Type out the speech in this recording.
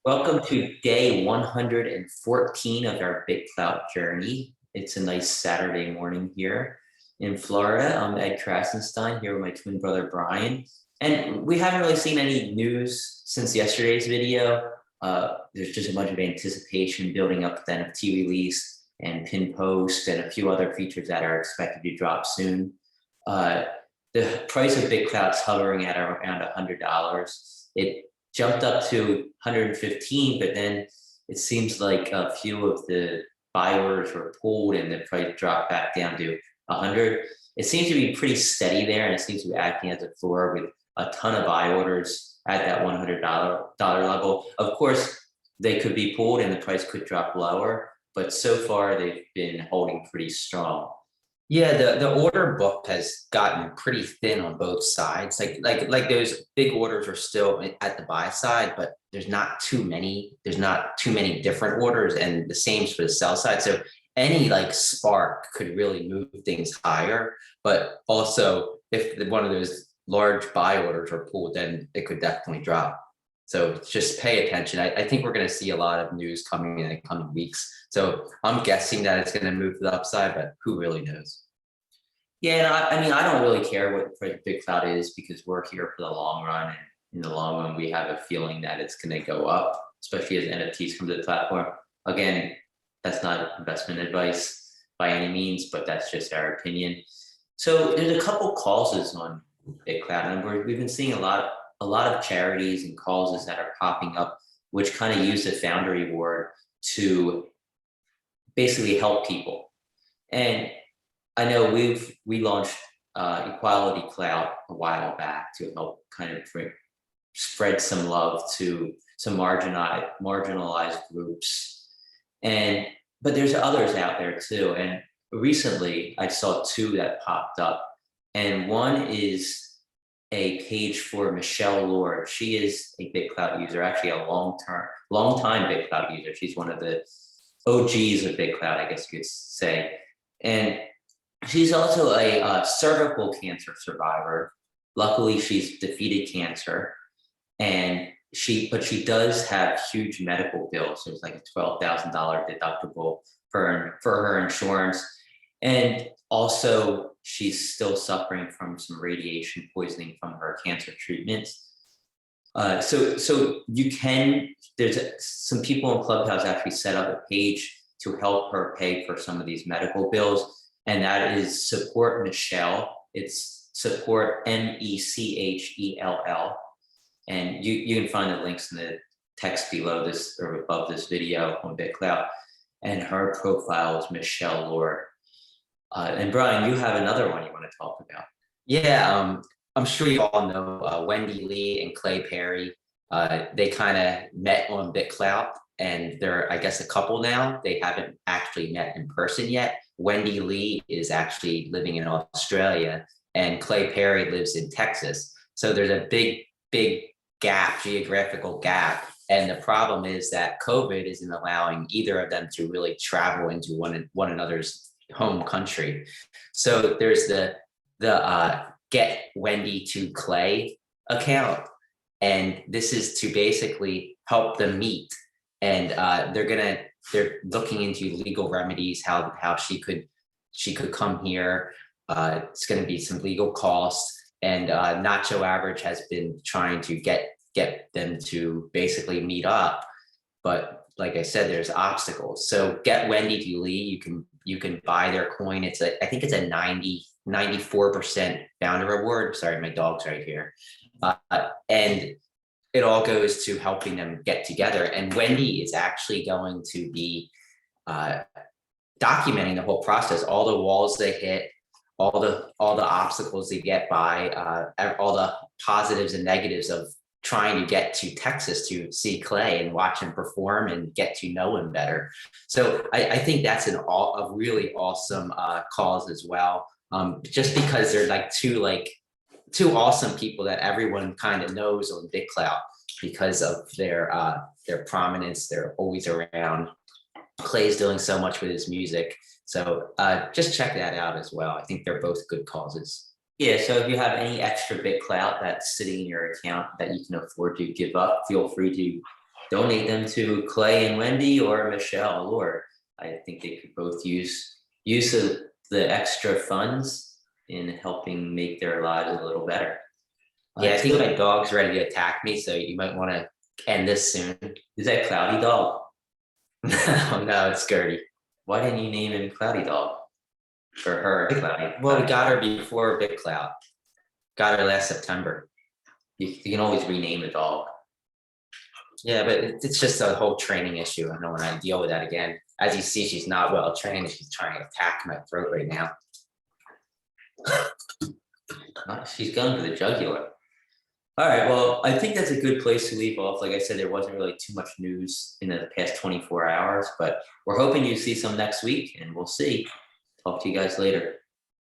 Welcome to day 114 of our BitClout journey. It's a nice Saturday morning here in Florida. I'm Ed Krasenstein here with my twin brother Brian. And we haven't really seen any news since yesterday's video. There's just a bunch of anticipation building up the NFT release and pin post and a few other features that are expected to drop soon. The price of BitClout's hovering at around $100. It jumped up to 115, but then it seems like a few of the buy orders were pulled and the price dropped back down to 100. It seems to be pretty steady there, and it seems to be acting as a floor with a ton of buy orders at that $100 level. Of course, they could be pulled and the price could drop lower, but so far they've been holding pretty strong. Yeah, the order book has gotten pretty thin on both sides. Like those big orders are still at the buy side, but there's not too many. There's not too many different orders, and the same for the sell side. So any like spark could really move things higher. But also, if one of those large buy orders are pulled, then it could definitely drop. So just pay attention. I think we're going to see a lot of news coming in the coming weeks. So I'm guessing that it's going to move to the upside, but who really knows? Yeah, I mean, I don't really care what the price of BitClout is because we're here for the long run. And in the long run, we have a feeling that it's going to go up, especially as NFTs come to the platform. Again, that's not investment advice by any means, but that's just our opinion. So there's a couple causes on BitClout, and we've been seeing a lot of charities and causes that are popping up, which kind of use the Foundry Award to basically help people. And I know we launched Equality Clout a while back to help kind of spread some love to some marginalized groups, but there's others out there too. And recently, I saw two that popped up, and one is a page for Michelle Lord. She is a BitClout user, actually a long time BitClout user. She's one of the OGs of BitClout, I guess you could say, and she's also a cervical cancer survivor. Luckily, she's defeated cancer, but she does have huge medical bills. There's like a $12,000 deductible for her insurance, and also she's still suffering from some radiation poisoning from her cancer treatments. So you can. There's some people in Clubhouse actually set up a page to help her pay for some of these medical bills. And that is Support Michelle. It's support MECHELL. And you can find the links in the text below this or above this video on BitClout. And her profile is Michelle Lord. And Brian, you have another one you want to talk about. Yeah, I'm sure you all know Wendy, Leigh, and Clay Perry. They kind of met on BitClout, and they're, I guess, a couple now. They haven't actually met in person yet. Wendy Leigh is actually living in Australia, and Clay Perry lives in Texas. So there's a big geographical gap. And the problem is that COVID isn't allowing either of them to really travel into one another's home country. So there's the Get Wendy to Clay account. And this is to basically help them meet. And they're looking into legal remedies, how she could come here. It's going to be some legal costs, and Nacho Average has been trying to get them to basically meet up, but like I said, there's obstacles. So Get Wendy to Leigh, you can buy their coin. I think it's a 94% founder reward. Sorry, my dog's right here, and it all goes to helping them get together. And Wendy is actually going to be documenting the whole process, all the walls they hit, all the obstacles they get by, all the positives and negatives of trying to get to Texas to see Clay and watch him perform and get to know him better. So I think that's a really awesome cause as well. Just because they're like two awesome people that everyone kind of knows on BitClout because of their prominence. They're always around. Clay's doing so much with his music. So just check that out as well. I think they're both good causes. Yeah, so if you have any extra BitClout that's sitting in your account that you can afford to give up, feel free to donate them to Clay and Wendy or Michelle, or I think they could both use the extra funds in helping make their lives a little better. Yeah, I think my dog's ready to attack me, so you might want to end this soon. Is that Cloudy Dog? No, it's Gertie. Why didn't you name him Cloudy Dog? For her, Cloudy. Well, we got her before BitClout. Got her last September. You can always rename the dog. Yeah, but it's just a whole training issue. I don't want to deal with that again. As you see, she's not well trained. She's trying to attack my throat right now. She's going for the jugular. All right, well, I think that's a good place to leave off. Like I said, there wasn't really too much news in the past 24 hours, but we're hoping you see some next week, and we'll see. Talk to you guys later.